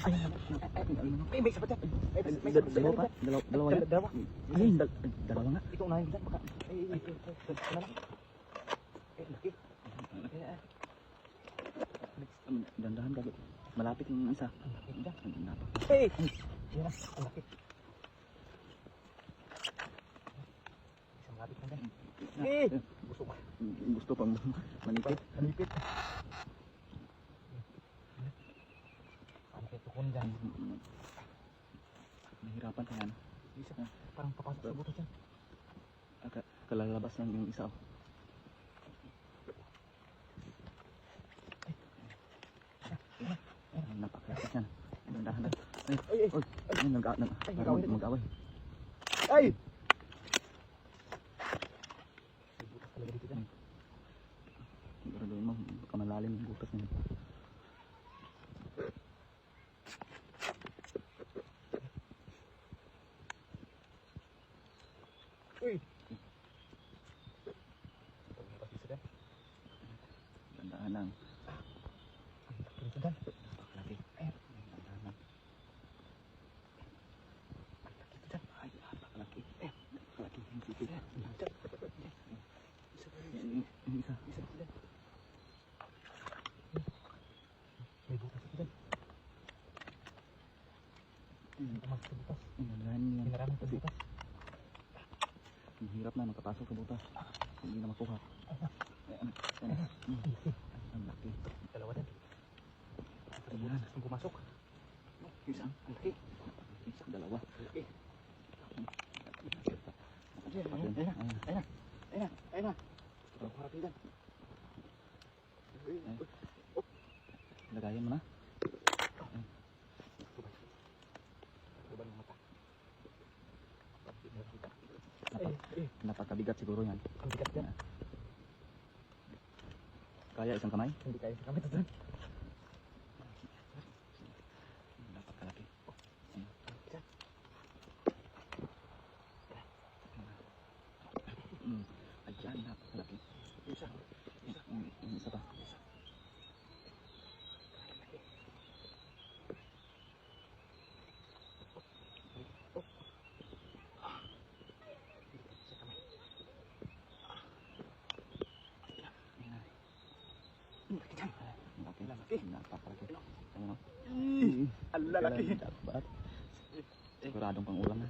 May isa pa dyan. Dalawa pa? Dalawa yan? Dalawa. Ayun, dalawa nga. Ito unahin dyan. Baka. Laki. Dandahan ka. Malapit yung isa. Hey! Yan na. Ang laki. Isang lapit na dyan. Hey! Gusto pang manipit. Manipit. Ano kayo tukon dyan? Nahirapan ka yan. Isa. Parang papasok sa buto dyan. Kalalabas lang yung isa. Napakasas yan. Dandahan na. Ay, mag-away. Ay! Butas talaga dito dyan. Siguraduhin mo, baka malalim yung butas niya. Uy! Dandahan lang. Dito dyan. Napakalaki. Ayan. Dandahan lang. Dito dyan. Ay, napakalaki. Napakalaki. Yung sipit. Yung isa. Isa dito dyan. May butas dito dyan. Pumasok sa butas. Dandahan yan. Pinaraming sa butas. Ang hirap na makapasok sa butas. Hindi na makuha. Ang laki. Dalawa dyan. Ang pumasok. Isa. Ang laki. Isa, dalawa. Ayun na. Harapin dyan. Lagayan mo na. Tuban ng mata. Napakabigat siguro yan. Ang bigat dyan. Kaya isang kamay? Hindi kaya sa kamay dyan. Napakalaki. Ayan, napakalaki. Isa. Yung isa pa. Laki. Napakalaki. Ayun o. Ang lalaki. Siguradong pang ulam na.